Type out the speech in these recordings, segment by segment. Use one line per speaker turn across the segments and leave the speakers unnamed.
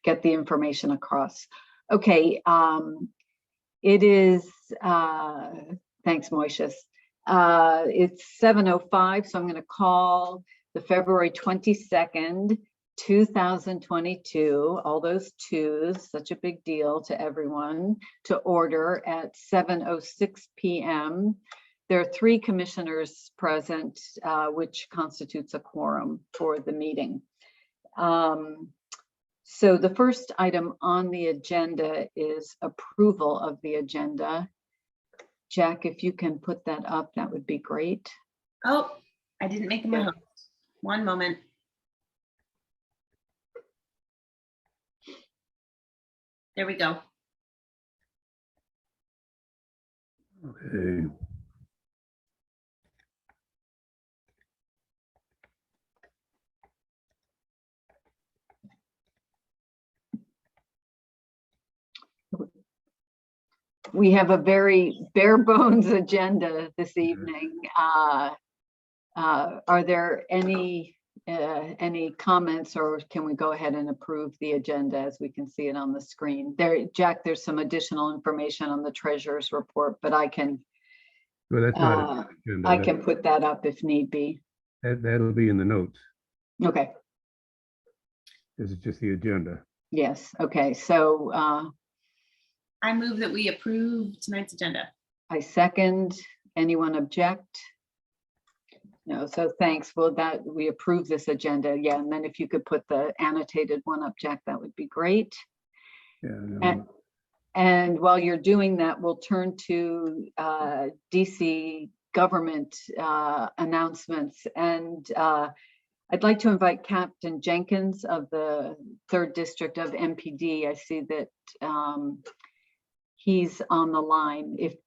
get the information across. Okay, it is, thanks, Moishus. It's 7:05, so I'm going to call the February 22nd, 2022, all those twos, such a big deal to everyone, to order at 7:06 p.m. There are 3 commissioners present, which constitutes a quorum for the meeting. So the first item on the agenda is approval of the agenda. Jack, if you can put that up, that would be great.
Oh, I didn't make him a host. One moment. There we go.
Okay.
We have a very bare bones agenda this evening. Are there any comments, or can we go ahead and approve the agenda as we can see it on the screen? There, Jack, there's some additional information on the treasurer's report, but I can
Well, that's not an agenda.
I can put that up if need be.
That'll be in the notes.
Okay.
This is just the agenda.
Yes. Okay. So
I move that we approve tonight's agenda.
I second. Anyone object? No. So thanks. Well, that we approve this agenda. Yeah. And then if you could put the annotated one up, Jack, that would be great.
Yeah. No.
And while you're doing that, we'll turn to DC government announcements. And I'd like to invite Captain Jenkins of the 3rd District of MPD. I see that he's on the line. If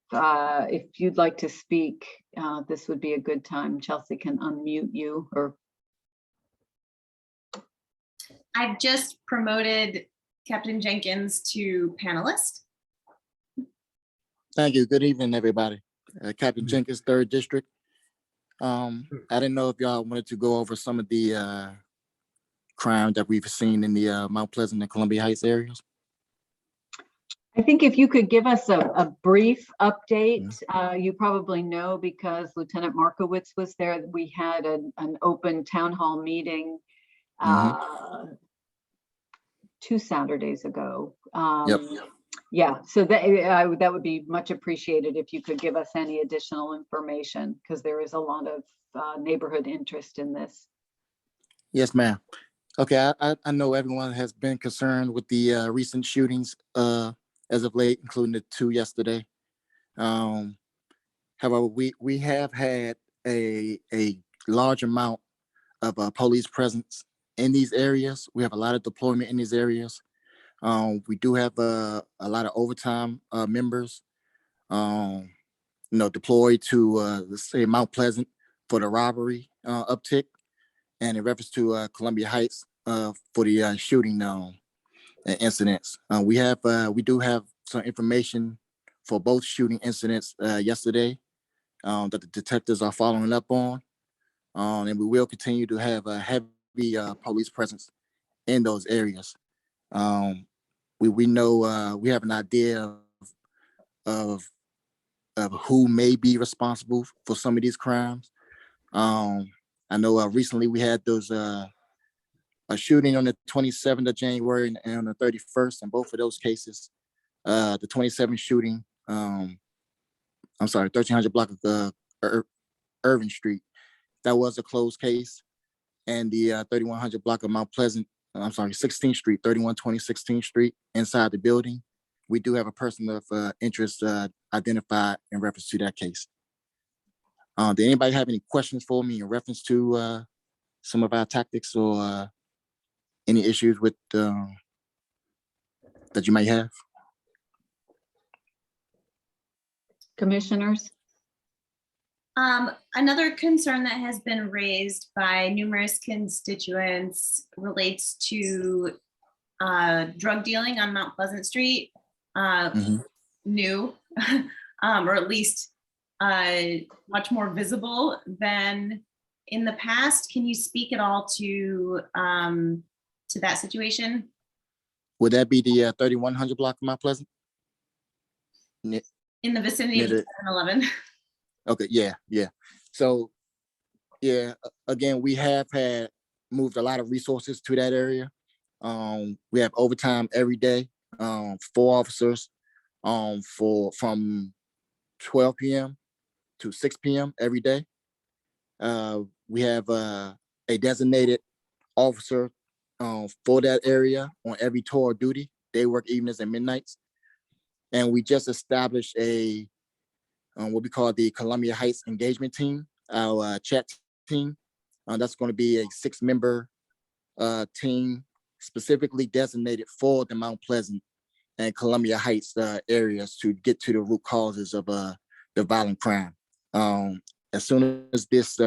you'd like to speak, this would be a good time. Chelsea can unmute you. Or
I've just promoted Captain Jenkins to panelist.
Thank you. Good evening, everybody. Captain Jenkins, 3rd District. I didn't know if y'all wanted to go over some of the crime that we've seen in the Mount Pleasant and Columbia Heights areas.
I think if you could give us a brief update. You probably know because Lieutenant Markowitz was there. We had an open town hall meeting 2 Saturdays ago.
Yep.
Yeah, so that would be much appreciated if you could give us any additional information, because there is a lot of neighborhood interest in this.
Yes, ma'am. Okay, I know everyone has been concerned with the recent shootings as of late, including the 2 yesterday. However, we have had a large amount of police presence in these areas. We have a lot of deployment in these areas. We do have a lot of overtime members, deployed to, let's say, Mount Pleasant for the robbery uptick, and in reference to Columbia Heights for the shooting incidents. We do have some information for both shooting incidents yesterday that the detectives are following up on, and we will continue to have a heavy police presence in those areas. We know we have an idea of who may be responsible for some of these crimes. I know recently we had those a shooting on the 27th of January and on the 31st. In both of those cases, the 27th shooting, 1300 block of Irving Street, that was a closed case, and the 3100 block of Mount Pleasant, 16th Street, 3120 16th Street, inside the building, we do have a person of interest identified in reference to that case. Did anybody have any questions for me in reference to some of our tactics or any issues with that you might have?
Commissioners?
Another concern that has been raised by numerous constituents relates to drug dealing on Mount Pleasant Street, new, or at least much more visible than in the past. Can you speak at all to that situation?
Would that be the 3100 block of Mount Pleasant?
In the vicinity of
Near the-
7-Eleven.
Okay, yeah. So, yeah, again, we have had moved a lot of resources to that area. We have overtime every day, 4 officers, from 12 p.m. to 6 p.m. every day. We have a designated officer for that area on every tour of duty. They work evenings and midnights. And we just established a what we call the Columbia Heights engagement team, our chat team. That's going to be a 6-member team specifically designated for the Mount Pleasant and Columbia Heights areas to get to the root causes of the violent crime. As soon as this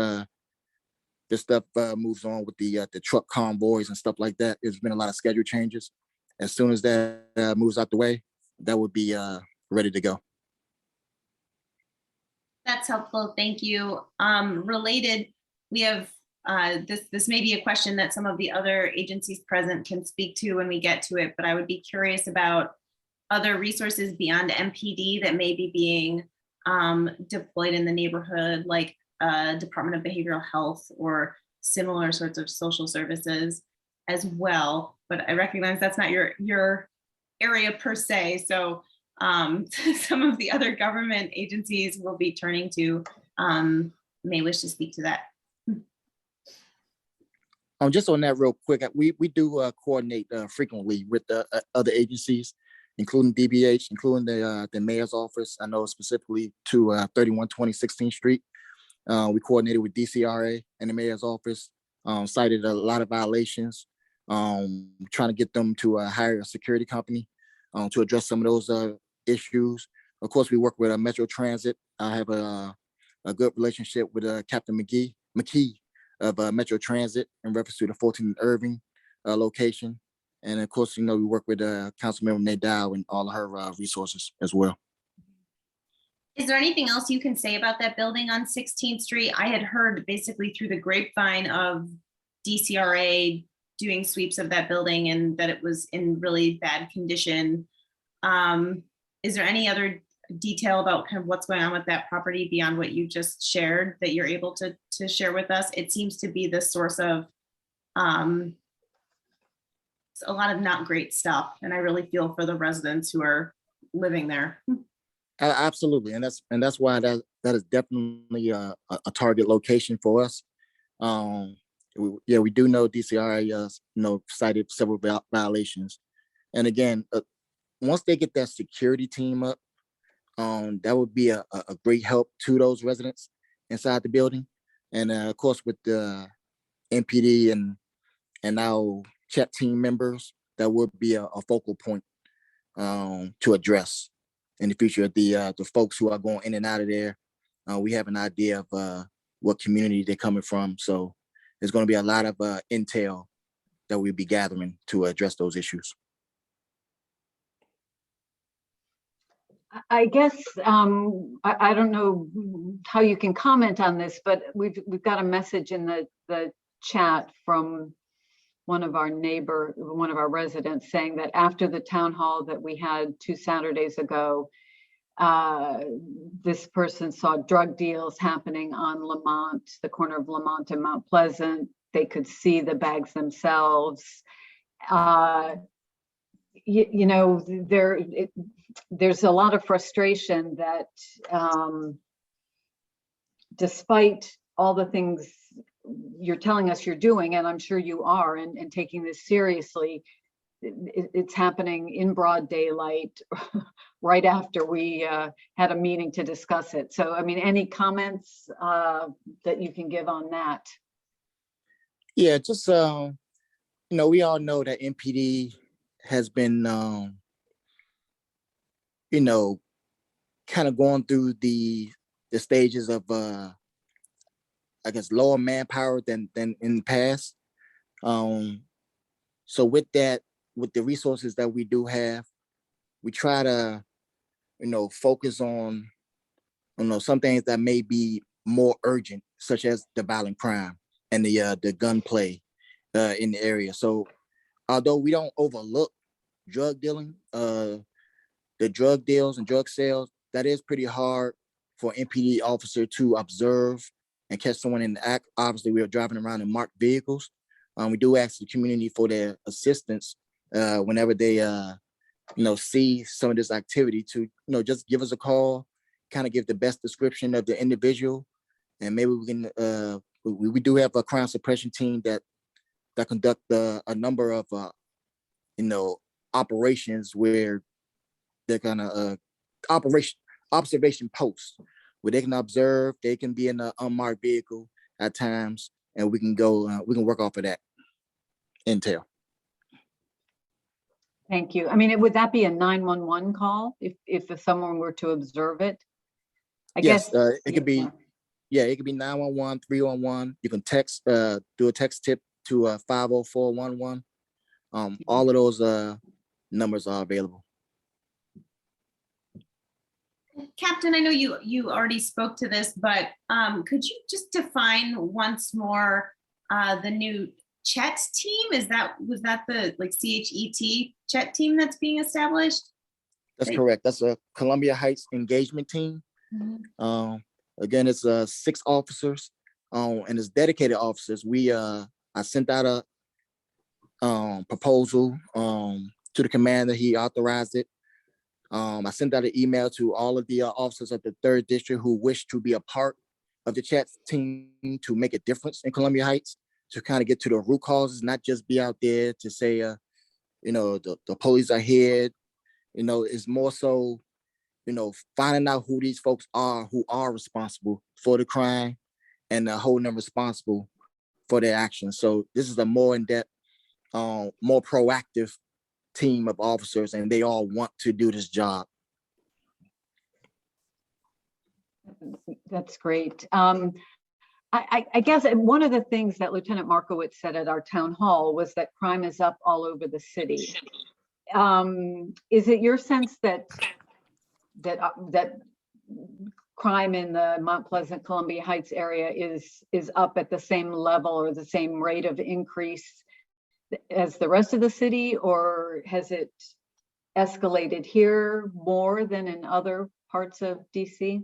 stuff moves on with the truck convoys and stuff like that, there's been a lot of schedule changes. As soon as that moves out the way, that would be ready to go.
That's helpful. Thank you. Related, we have this may be a question that some of the other agencies present can speak to when we get to it, but I would be curious about other resources beyond MPD that may be being deployed in the neighborhood, like Department of Behavioral Health or similar sorts of social services as well. But I recognize that's not your area per se. So some of the other government agencies we'll be turning to may wish to speak to that.
Just on that real quick, we do coordinate frequently with other agencies, including DBH, including the mayor's office. I know specifically to 3120 16th Street. We coordinated with DCRA and the mayor's office, cited a lot of violations, trying to get them to hire a security company to address some of those issues. Of course, we work with Metro Transit. I have a good relationship with Captain McKee of Metro Transit in reference to the 14th Irving location. And of course, we work with Councilmember Nadal and all of her resources as well.
Is there anything else you can say about that building on 16th Street? I had heard basically through the grapevine of DCRA doing sweeps of that building and that it was in really bad condition. Is there any other detail about kind of what's going on with that property beyond what you just shared that you're able to share with us? It seems to be the source of a lot of not great stuff. And I really feel for the residents who are living there.
Absolutely, and that's why that is definitely a target location for us. We do know DCRA cited several violations, and again, once they get that security team up, that would be a great help to those residents inside the building, and of course with the MPD and now CHEP team members, that would be a focal point to address in the future. The folks who are going in and out of there, we have an idea of what community they're coming from. So there's going to be a lot of intel that we'll be gathering to address those issues.
I guess I don't know how you can comment on this, but we've got a message in the chat from one of our residents saying that after the town hall that we had 2 Saturdays ago, this person saw drug deals happening on Lamont, the corner of Lamont and Mount Pleasant. They could see the bags themselves. There's a lot of frustration that despite all the things you're telling us you're doing, and I'm sure you are, and taking this seriously, it's happening in broad daylight right after we had a meeting to discuss it. So, I mean, any comments that you can give on that?
Yeah, just, we all know that MPD has been, kind of going through the stages of, I guess, lower manpower than in the past. So with that, with the resources that we do have, we try to, focus on, some things that may be more urgent, such as the violent crime and the gunplay in the area. So although we don't overlook drug dealing, the drug deals and drug sales, that is pretty hard for an MPD officer to observe and catch someone in the act. Obviously, we are driving around in marked vehicles. We do ask the community for their assistance whenever they, see some of this activity to, just give us a call, kind of give the best description of the individual, and maybe we can. We do have a crime suppression team that conduct a number of, operations where they're gonna observation posts where they can observe. They can be in an unmarked vehicle at times, and we can go. We can work off of that intel.
Thank you. I mean, would that be a 911 call if someone were to observe it? I
Yes,
guess
it could be. Yeah, it could be 911, 311. You can text, do a text tip to 50411. All of those numbers are available.
Captain, I know you already spoke to this, but could you just define once more the new CHET team? Was that the CHET CHET team that's being established?
That's correct. That's a Columbia Heights engagement team.
Mhm.
Again, it's 6 officers, and it's dedicated officers. I sent out a proposal to the commander. He authorized it. I sent out an email to all of the officers of the 3rd District who wish to be a part of the chat team to make a difference in Columbia Heights, to kind of get to the root causes, not just be out there to say, the police are here. It's more so, finding out who these folks are who are responsible for the crime and holding them responsible for their actions. So this is a more in-depth, more proactive team of officers, and they all want to do this job.
That's great. I guess one of the things that Lieutenant Markowitz said at our town hall was that crime is up all over the city. Is it your sense that crime in the Mount Pleasant, Columbia Heights area is up at the same level or the same rate of increase as the rest of the city, or has it escalated here more than in other parts of DC?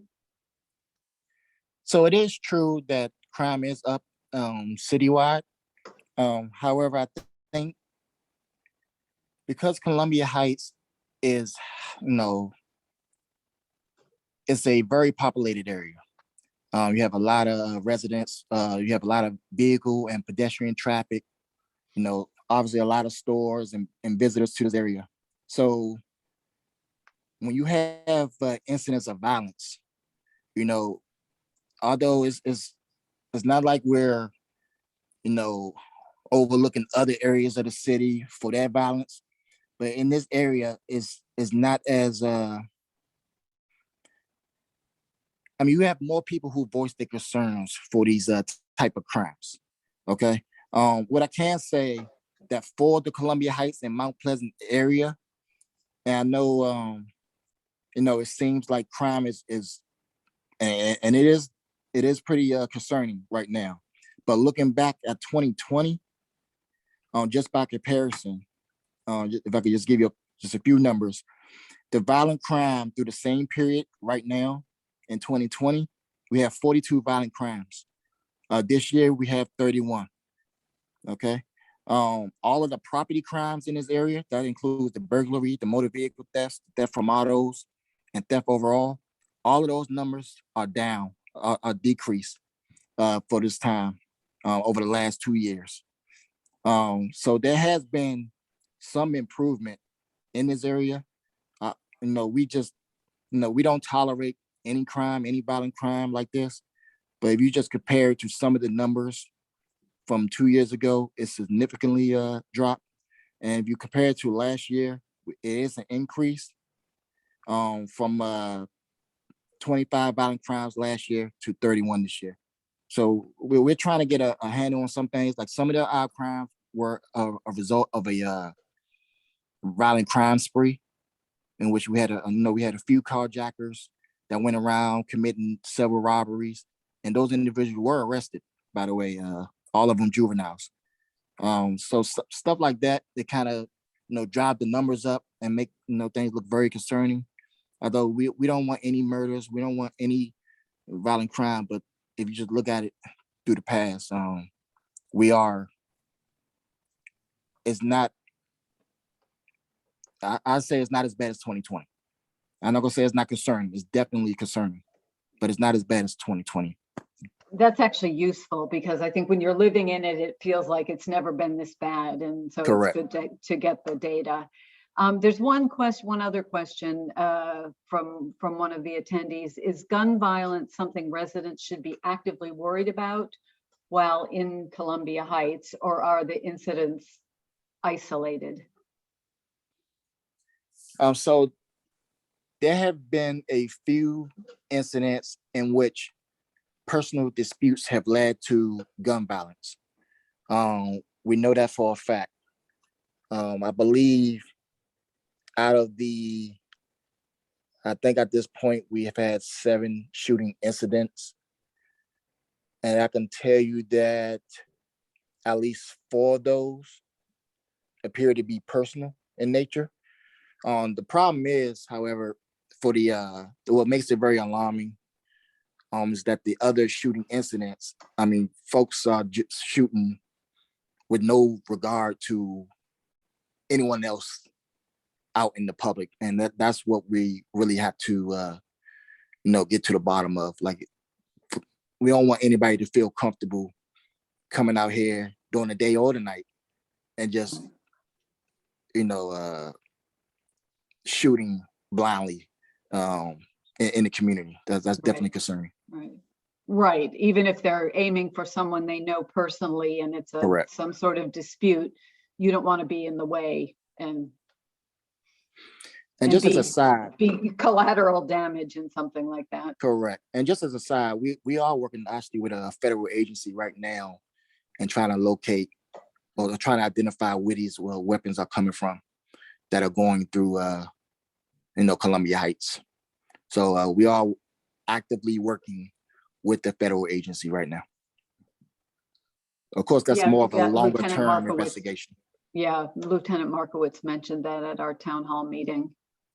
So it is true that crime is up citywide. However, I think because Columbia Heights is, it's a very populated area. You have a lot of residents. You have a lot of vehicle and pedestrian traffic. Obviously a lot of stores and visitors to this area. So when you have incidents of violence, although it's not like we're, overlooking other areas of the city for that violence, but in this area is not as you have more people who voice their concerns for these type of crimes. Okay. What I can say that for the Columbia Heights and Mount Pleasant area, and I know it seems like crime is and it is pretty concerning right now. But looking back at 2020, just by comparison, if I could just give you just a few numbers, the violent crime through the same period right now in 2020, we have 42 violent crimes. This year we have 31. Okay. All of the property crimes in this area, that includes the burglary, the motor vehicle theft, theft from autos, and theft overall. All of those numbers are down, are decreased for this time over the last 2 years. So there has been some improvement in this area. We just, we don't tolerate any crime, any violent crime like this. But if you just compare it to some of the numbers from 2 years ago, it's significantly dropped. And if you compare it to last year, it is an increase from 25 violent crimes last year to 31 this year. So we're trying to get a handle on some things. Like some of the crimes were a result of a violent crime spree, in which we had a few carjackers that went around committing several robberies, and those individuals were arrested. By the way, all of them juveniles. So stuff like that, they kind of drive the numbers up and make, things look very concerning. Although we don't want any murders, we don't want any violent crime, but if you just look at it through the past, it's not, I'd say it's not as bad as 2020. I'm not gonna say it's not concerning, it's definitely concerning, but it's not as bad as 2020.
That's actually useful because I think when you're living in it, it feels like it's never been this bad. And so
Correct.
it's good to get the data. There's one other question from one of the attendees. Is gun violence something residents should be actively worried about while in Columbia Heights, or are the incidents isolated?
So there have been a few incidents in which personal disputes have led to gun violence. We know that for a fact. I believe out of I think at this point we have had 7 shooting incidents. And I can tell you that at least 4 of those appear to be personal in nature. The problem is, however, for what makes it very alarming is that the other shooting incidents, I mean, folks are just shooting with no regard to anyone else out in the public. And that's what we really have to, get to the bottom of. Like, we don't want anybody to feel comfortable coming out here during the day or the night and just, shooting blindly in the community. That's definitely concerning.
Right. Even if they're aiming for someone they know personally and it's some sort of dispute, you don't want to be in the way and
just as a side,
be collateral damage and something like that.
Correct. And just as a side, we are working actually with a federal agency right now and trying to locate or trying to identify where these weapons are coming from that are going through Columbia Heights. So we are actively working with the federal agency right now. Of course, that's more of a longer term investigation.
Yeah, Lieutenant Markowitz mentioned that at our town hall meeting.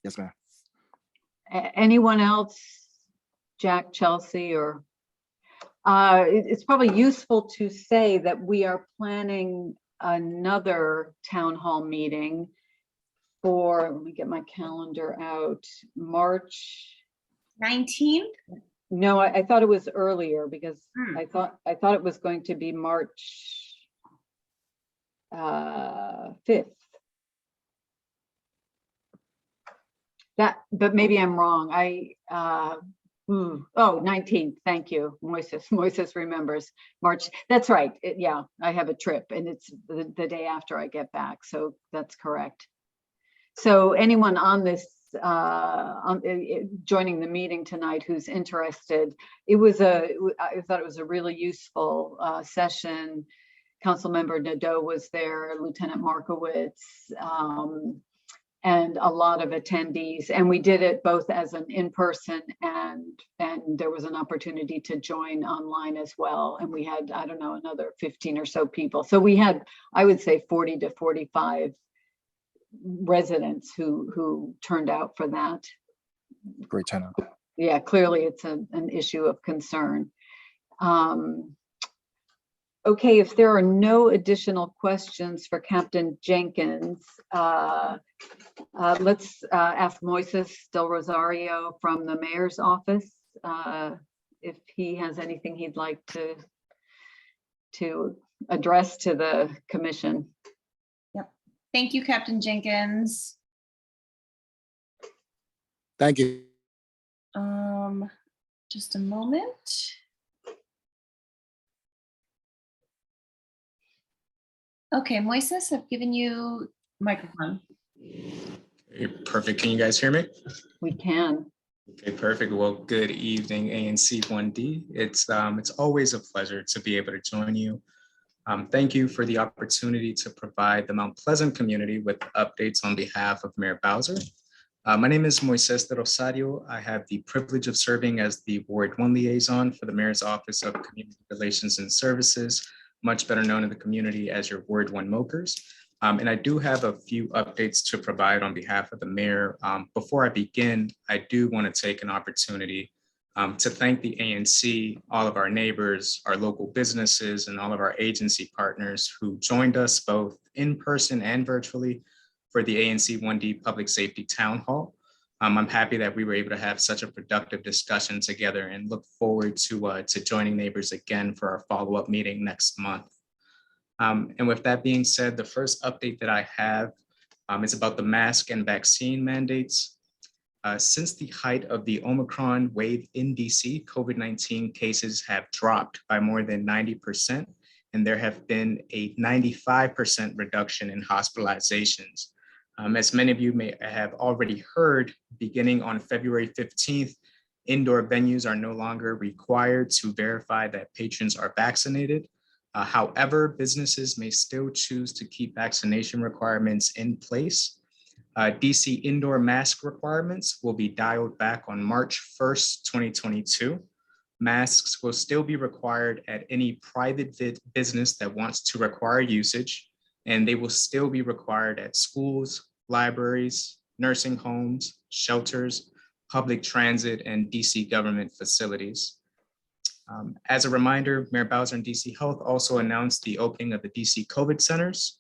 Yes, ma'am.
Anyone else, Jack, Chelsea, or it's probably useful to say that we are planning another town hall meeting for, let me get my calendar out, March
19th?
No, I thought it was earlier because I thought it was going to be March 5th. But maybe I'm wrong. 19th. Thank you, Moises remembers March. That's right. Yeah, I have a trip and it's the day after I get back. So that's correct. So anyone on this joining the meeting tonight who's interested, I thought it was a really useful session. Councilmember Nadeau was there, Lieutenant Markowitz, and a lot of attendees. And we did it both as an in-person and there was an opportunity to join online as well. And we had, I don't know, another 15 or so people. So we had, I would say 40 to 45 residents who turned out for that.
Great turnout.
Yeah, clearly it's an issue of concern. Okay, if there are no additional questions for Captain Jenkins, let's ask Moises Del Rosario from the mayor's office if he has anything he'd like to address to the commission.
Yep. Thank you, Captain Jenkins.
Thank you.
Just a moment. Okay, Moises, I've given you microphone.
Okay, perfect. Can you guys hear me?
We can.
Okay, perfect. Well, good evening, ANC 1D. It's always a pleasure to be able to join you. Thank you for the opportunity to provide the Mount Pleasant community with updates on behalf of Mayor Bowser. My name is Moises de Rosario. I have the privilege of serving as the Ward 1 liaison for the Mayor's Office of Community Relations and Services, much better known in the community as your Ward 1 Mokers. And I do have a few updates to provide on behalf of the mayor. Before I begin, I do want to take an opportunity to thank the ANC, all of our neighbors, our local businesses, and all of our agency partners who joined us both in person and virtually for the ANC 1D Public Safety Town Hall. I'm happy that we were able to have such a productive discussion together and look forward to joining neighbors again for our follow-up meeting next month. And with that being said, the first update that I have is about the mask and vaccine mandates. Since the height of the Omicron wave in DC, COVID-19 cases have dropped by more than 90%, and there have been a 95% reduction in hospitalizations. As many of you may have already heard, beginning on February 15th, indoor venues are no longer required to verify that patrons are vaccinated. However, businesses may still choose to keep vaccination requirements in place. DC indoor mask requirements will be dialed back on March 1st, 2022. Masks will still be required at any private business that wants to require usage, and they will still be required at schools, libraries, nursing homes, shelters, public transit, and DC government facilities. As a reminder, Mayor Bowser and DC Health also announced the opening of the DC COVID centers.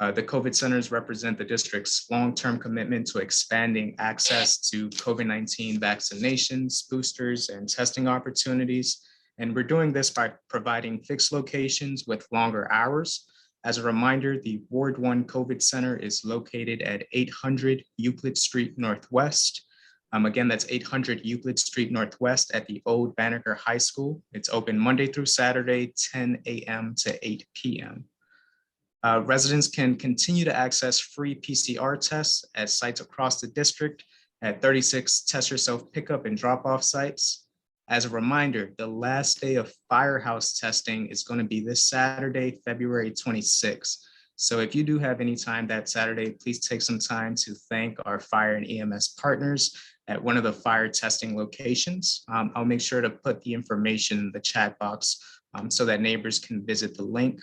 The COVID centers represent the district's long-term commitment to expanding access to COVID-19 vaccinations, boosters, and testing opportunities. And we're doing this by providing fixed locations with longer hours. As a reminder, the Ward 1 COVID Center is located at 800 Euclid Street Northwest. Again, that's 800 Euclid Street Northwest at the old Banneker High School. It's open Monday through Saturday, 10 a.m. to 8 p.m. Residents can continue to access free PCR tests at sites across the district at 36 test yourself pickup and drop off sites. As a reminder, the last day of firehouse testing is going to be this Saturday, February 26th. So if you do have any time that Saturday, please take some time to thank our fire and EMS partners at one of the fire testing locations. I'll make sure to put the information in the chat box so that neighbors can visit the link.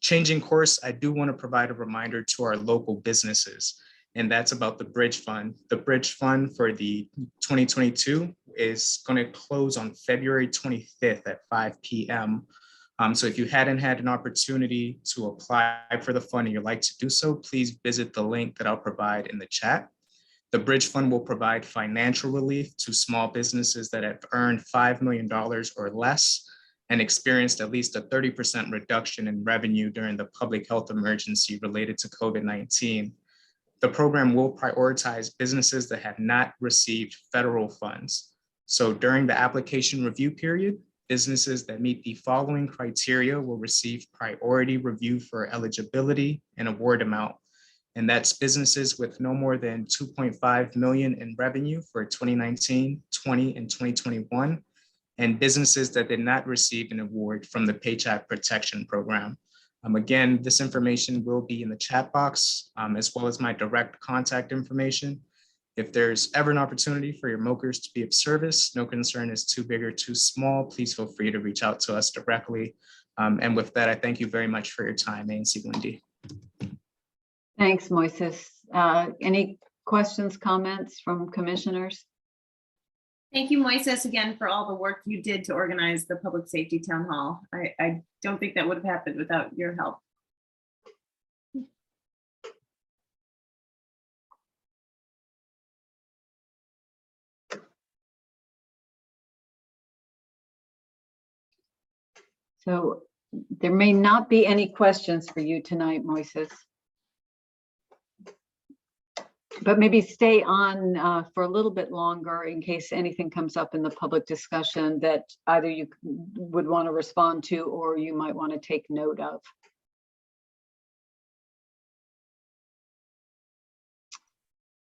Changing course, I do want to provide a reminder to our local businesses, and that's about the Bridge Fund. The Bridge Fund for the 2022 is going to close on February 25th at 5 p.m. So if you hadn't had an opportunity to apply for the fund and you'd like to do so, please visit the link that I'll provide in the chat. The Bridge Fund will provide financial relief to small businesses that have earned $5 million or less and experienced at least a 30% reduction in revenue during the public health emergency related to COVID-19. The program will prioritize businesses that have not received federal funds. So during the application review period, businesses that meet the following criteria will receive priority review for eligibility and award amount. And that's businesses with no more than 2.5 million in revenue for 2019, 20, and 2021, and businesses that did not receive an award from the Paycheck Protection Program. Again, this information will be in the chat box, as well as my direct contact information. If there's ever an opportunity for your MOKers to be of service, no concern is too big or too small, please feel free to reach out to us directly. And with that, I thank you very much for your time, ANC 1D.
Thanks, Moises. Any questions, comments from commissioners?
Thank you, Moises, again, for all the work you did to organize the Public Safety Town Hall. I don't think that would have happened without your help.
So there may not be any questions for you tonight, Moises. But maybe stay on for a little bit longer in case anything comes up in the public discussion that either you would want to respond to or you might want to take note of.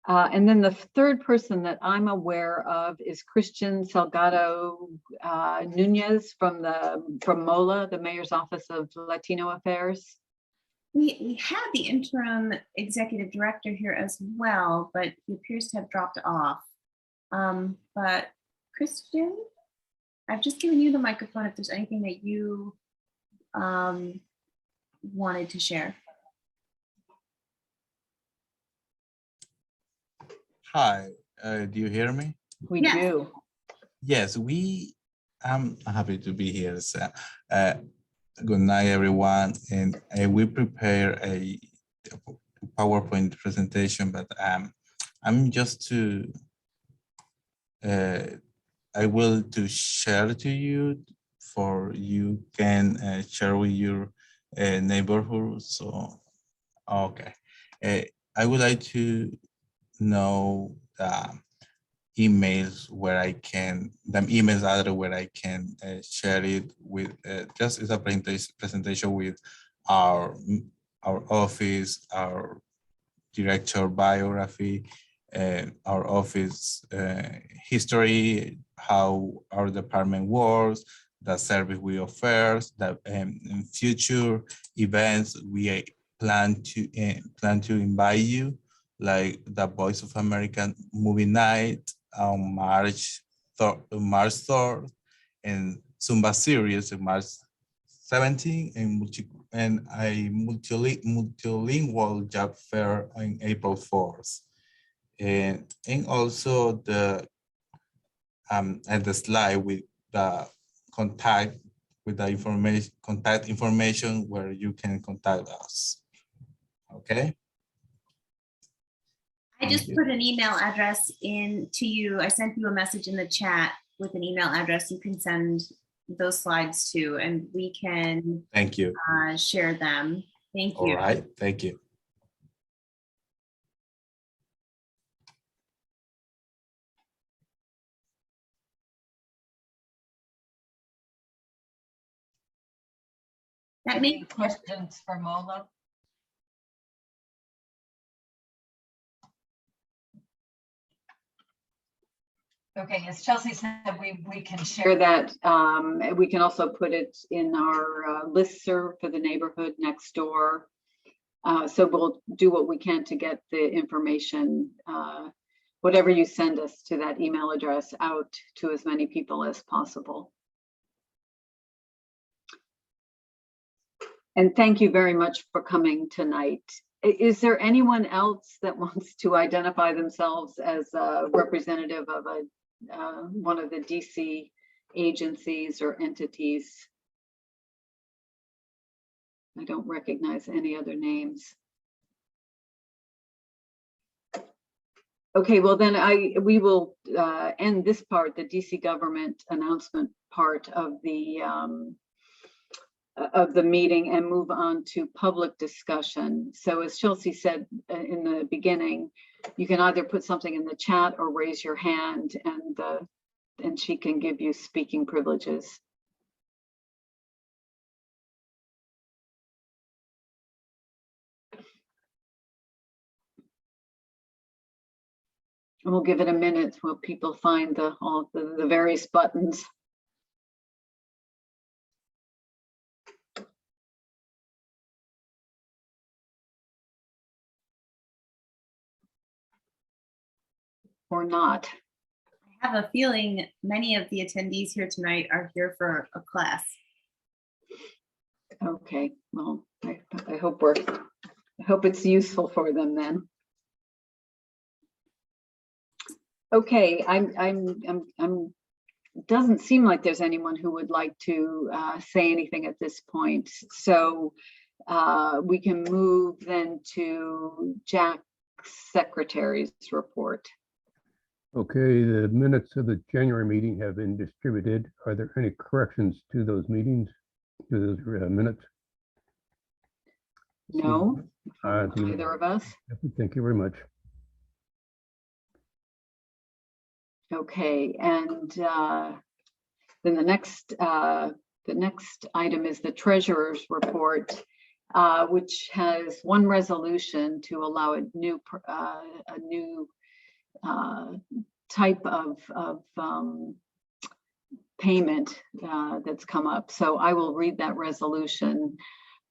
And then the third person that I'm aware of is Christian Salgado Nunez from MOLA, the Mayor's Office of Latino Affairs.
We have the interim executive director here as well, but he appears to have dropped off. But Christian, I've just given you the microphone if there's anything that you wanted to share.
Hi, do you hear me?
We
Yes.
do.
Yes, I'm happy to be here. So, good night, everyone. And we prepare a PowerPoint presentation, but I'm just to, I will to share to you for you can share with your neighborhood. So, okay. I would like to know emails where I can, the emails address where I can share it with, just as a presentation with our, our office, our director biography, our office history, how our department works, the service we offer, the in future events we plan to invite you, like the Voice of America movie night on March 3rd, and Zumba series on March 17th, and a multilingual job fair on April 4th. And also the at the slide with the contact information where you can contact us. Okay.
I just
Thank you.
put an email address in to you. I sent you a message in the chat with an email address you can send those slides to, and we can
Thank you.
share them. Thank
All
you.
right. Thank you.
That
Any
makes
questions for Mola? Okay, as Chelsea said, we can share that. We can also put it in our listserv for the neighborhood next door. So we'll do what we can to get the information, whatever you send us to that email address, out to as many people as possible. And thank you very much for coming tonight. Is there anyone else that wants to identify themselves as a representative of one of the DC agencies or entities? I don't recognize any other names. Okay, well then we will end this part, the DC government announcement part of the meeting, and move on to public discussion. So as Chelsea said in the beginning, you can either put something in the chat or raise your hand, and she can give you speaking privileges. And we'll give it a minute while people find all the various buttons. Or not.
I have a feeling many of the attendees here tonight are here for a class.
Okay, well, I hope it's useful for them then. Okay, doesn't seem like there's anyone who would like to say anything at this point. So we can move then to Jack's secretary's report.
Okay, the minutes of the January meeting have been distributed. Are there any corrections to those meetings, to those minutes?
No, either of us.
Thank you very much.
Okay, and then the next item is the treasurer's report, which has one resolution to allow a new type of payment that's come up. So I will read that resolution.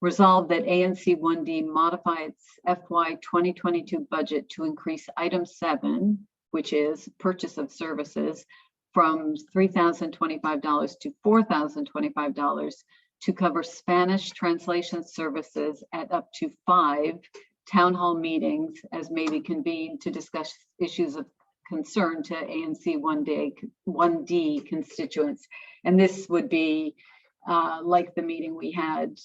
Resolved that ANC 1D modify its FY 2022 budget to increase item 7, which is purchase of services, from $3,025 to $4,025 to cover Spanish translation services at up to 5 town hall meetings as may be convened to discuss issues of concern to ANC 1D constituents. And this would be like the meeting we had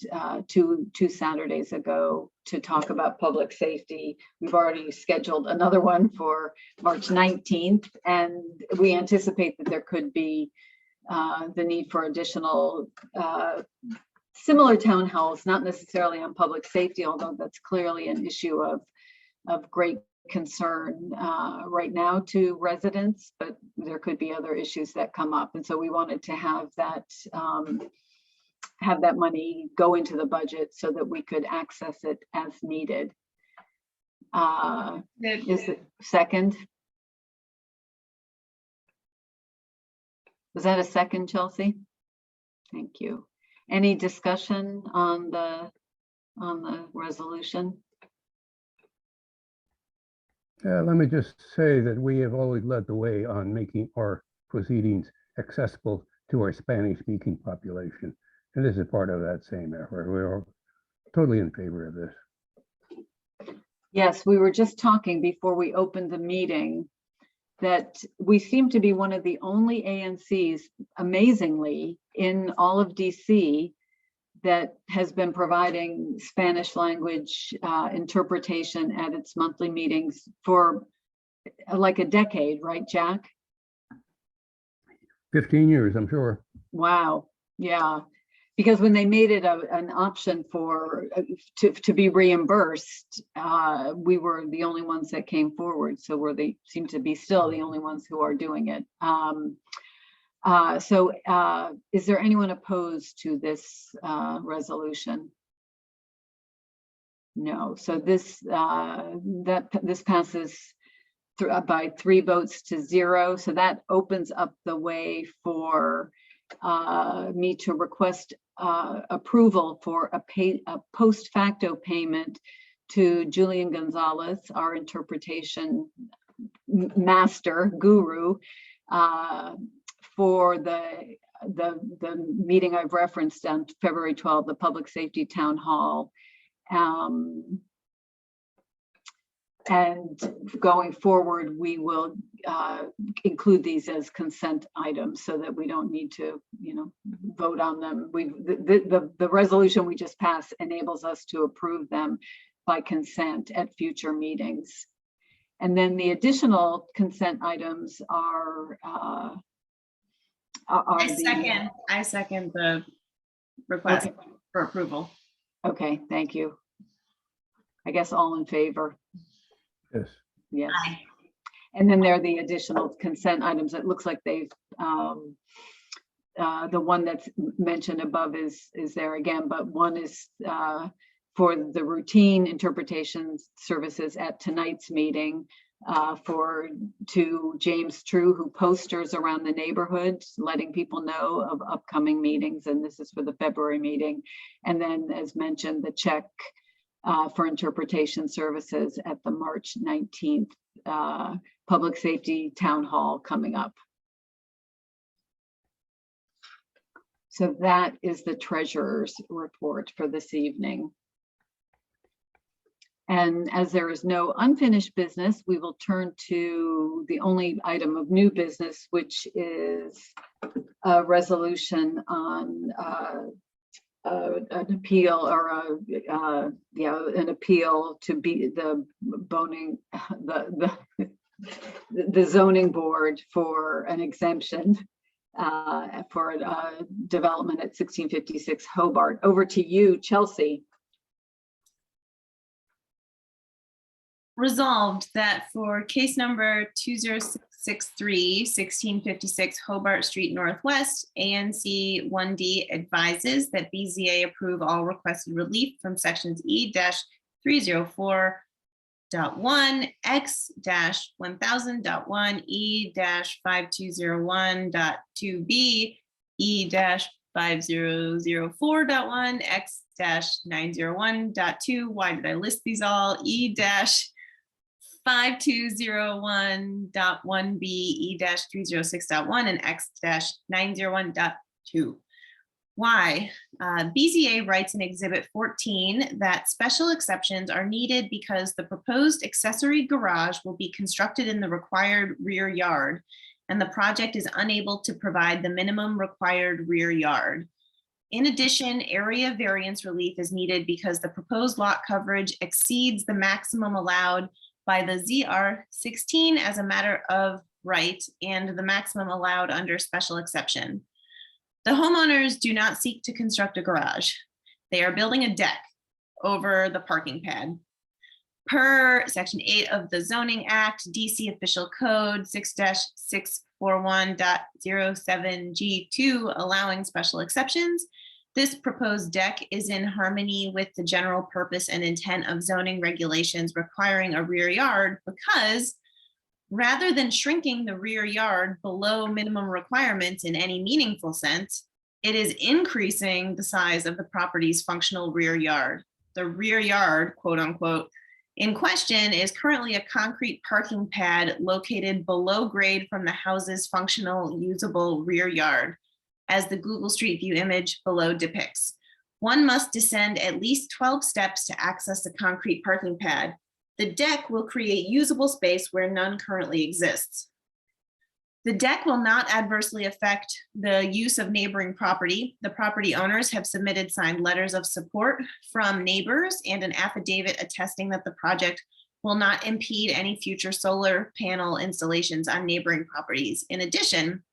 two Saturdays ago to talk about public safety. We've already scheduled another one for March 19th, and we anticipate that there could be the need for additional similar town halls, not necessarily on public safety, although that's clearly an issue of great concern right now to residents, but there could be other issues that come up. And so we wanted to have that money go into the budget so that we could access it as needed. Is it second? Was that a second, Chelsea? Thank you. Any discussion on the resolution?
Let me just say that we have always led the way on making our proceedings accessible to our Spanish-speaking population. And this is part of that same effort. We're totally in favor of this.
Yes, we were just talking before we opened the meeting that we seem to be one of the only ANCs, amazingly, in all of DC that has been providing Spanish language interpretation at its monthly meetings for like a decade, right, Jack?
15 years, I'm sure.
Wow, yeah. Because when they made it an option for to be reimbursed, we were the only ones that came forward. So they seem to be still the only ones who are doing it. Is there anyone opposed to this resolution? No. So this passes by 3 votes to 0. So that opens up the way for me to request approval for a post facto payment to Julian Gonzalez, our interpretation master guru, for the meeting I've referenced on February 12th, the Public Safety Town Hall. And going forward, we will include these as consent items so that we don't need to, vote on them. The resolution we just passed enables us to approve them by consent at future meetings. And then the additional consent items are
I second the request for approval.
Okay, thank you. I guess all in favor.
Yes.
Yes.
Aye.
And then there are the additional consent items. It looks like they've, the one that's mentioned above is there again, but one is for the routine interpretation services at tonight's meeting to James True, who posters around the neighborhood, letting people know of upcoming meetings. And this is for the February meeting. And then as mentioned, the check for interpretation services at the March 19th Public Safety Town Hall coming up. So that is the treasurer's report for this evening. And as there is no unfinished business, we will turn to the only item of new business, which is a resolution on an appeal or an appeal to be the zoning board for an exemption for development at 1656 Hobart. Over to you, Chelsea.
Resolved that for case number 20663, 1656 Hobart Street Northwest, ANC 1D advises that BZA approve all requested relief from sections E-304.1, X-1000.1, E-5201.2B, E-5004.1, X-901.2. Why did I list these all? E-5201.1B, E-306.1, and X-901.2. Why? BZA writes in Exhibit 14 that special exceptions are needed because the proposed accessory garage will be constructed in the required rear yard, and the project is unable to provide the minimum required rear yard. In addition, area variance relief is needed because the proposed lot coverage exceeds the maximum allowed by the ZR16 as a matter of right and the maximum allowed under special exception. The homeowners do not seek to construct a garage. They are building a deck over the parking pad. Per Section 8 of the Zoning Act, DC Official Code 6-641.07G2, allowing special exceptions, this proposed deck is in harmony with the general purpose and intent of zoning regulations requiring a rear yard because rather than shrinking the rear yard below minimum requirements in any meaningful sense, it is increasing the size of the property's functional rear yard. The rear yard, quote unquote, in question is currently a concrete parking pad located below grade from the house's functional usable rear yard, as the Google Street View image below depicts. One must descend at least 12 steps to access the concrete parking pad. The deck will create usable space where none currently exists. The deck will not adversely affect the use of neighboring property. The property owners have submitted signed letters of support from neighbors and an affidavit attesting that the project will not impede any future solar panel installations on neighboring properties. In addition,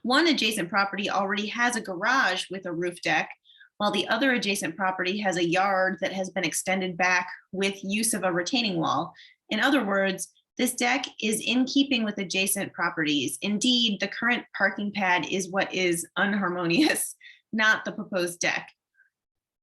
one adjacent property already has a garage with a roof deck, while the other adjacent property has a yard that has been extended back with use of a retaining wall. In other words, this deck is in keeping with adjacent properties. Indeed, the current parking pad is what is unharmonious, not the proposed deck.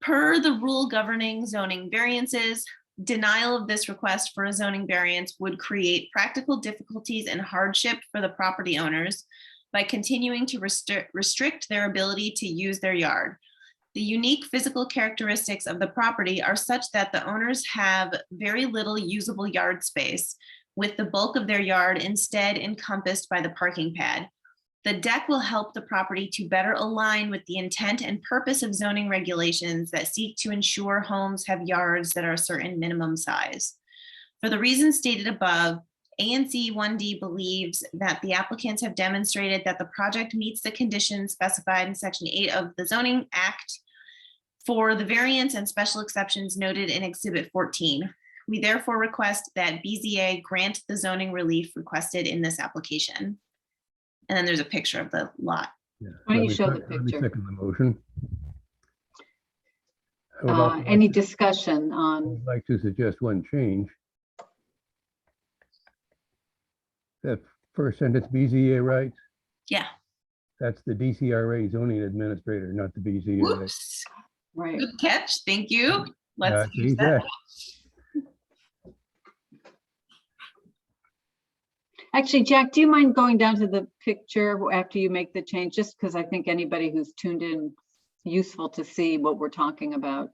Per the rule governing zoning variances, denial of this request for a zoning variance would create practical difficulties and hardship for the property owners by continuing to restrict their ability to use their yard. The unique physical characteristics of the property are such that the owners have very little usable yard space, with the bulk of their yard instead encompassed by the parking pad. The deck will help the property to better align with the intent and purpose of zoning regulations that seek to ensure homes have yards that are a certain minimum size. For the reasons stated above, ANC 1D believes that the applicants have demonstrated that the project meets the conditions specified in Section 8 of the Zoning Act for the variance and special exceptions noted in Exhibit 14. We therefore request that BZA grant the zoning relief requested in this application. And then there's a picture of the lot.
Yeah.
Why don't
Let
you
me
show the
let me
picture?
second the motion. I would also
Any
like to-
discussion
I
on,
would like to suggest one change. That first sentence, BZA rights,
Yeah.
that's the DCRA zoning administrator, not the BZA.
Whoops.
right?
Good catch. Thank you. Let's
see
use that.
Actually, Jack, do you mind going down to the picture after you make the change? Just because I think anybody who's tuned in, useful to see what we're talking about.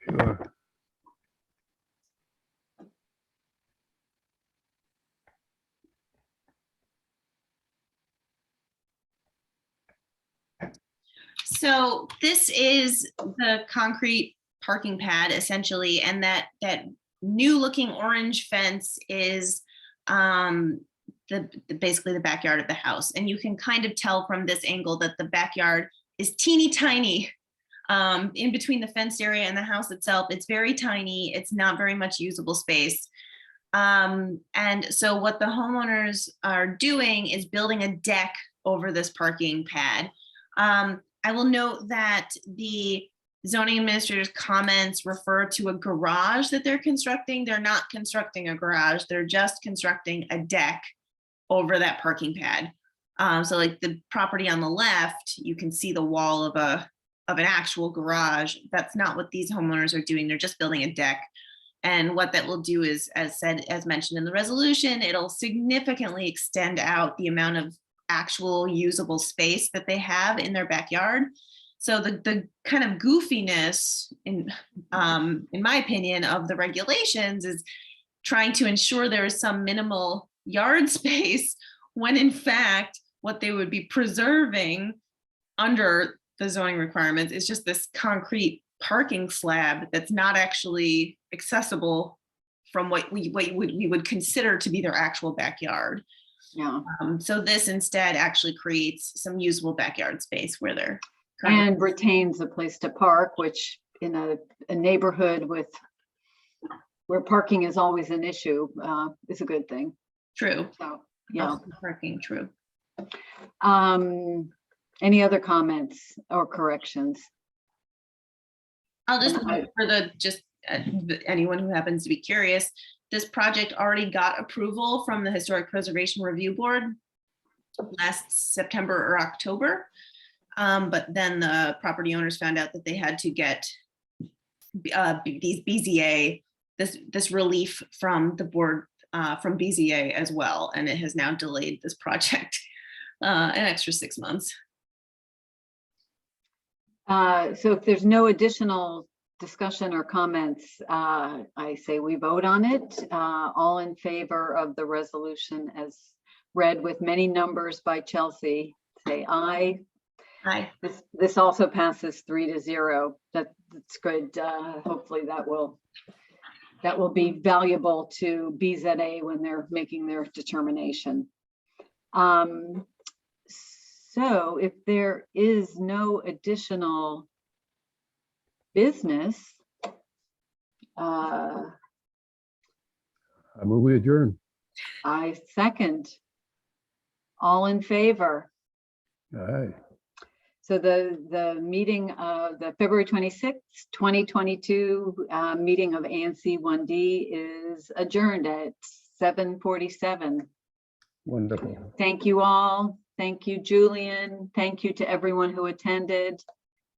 Sure.
So this is the concrete parking pad essentially, and that new looking orange fence is basically the backyard of the house. And you can kind of tell from this angle that the backyard is teeny tiny in between the fenced area and the house itself. It's very tiny. It's not very much usable space. And so what the homeowners are doing is building a deck over this parking pad. I will note that the zoning administrator's comments refer to a garage that they're constructing. They're not constructing a garage. They're just constructing a deck over that parking pad. So like the property on the left, you can see the wall of an actual garage. That's not what these homeowners are doing. They're just building a deck. And what that will do is, as mentioned in the resolution, it'll significantly extend out the amount of actual usable space that they have in their backyard. So the kind of goofiness, in my opinion, of the regulations is trying to ensure there is some minimal yard space when in fact what they would be preserving under the zoning requirements is just this concrete parking slab that's not actually accessible from what we would consider to be their actual backyard.
Yeah,
So this instead actually creates some usable backyard space where they're currently.
and retains a place to park, which in a neighborhood where parking is always an issue, is a good thing.
True.
So, yeah.
Parking, true.
Any other comments or corrections?
I'll just,
And I-
for the, just anyone who happens to be curious, this project already got approval from the Historic Preservation Review Board last September or October. But then the property owners found out that they had to get these BZA, this relief from the board, from BZA as well. And it has now delayed this project an extra 6 months.
So if there's no additional discussion or comments, I say we vote on it. All in favor of the resolution as read with many numbers by Chelsea, say aye.
Aye.
This also passes 3-0. That's good. Hopefully that will be valuable to BZA when they're making their determination. So if there is no additional business,
I move we adjourn.
I second. All in favor?
Aye.
So the meeting of the February 26th, 2022 meeting of ANC 1D is adjourned at 7:47.
Wonderful.
Thank you all. Thank you, Julian. Thank you to everyone who attended.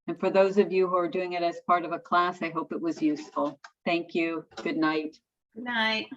And for those of you who are doing it as part of a class, I hope it was useful. Thank you. Good night.
Good night.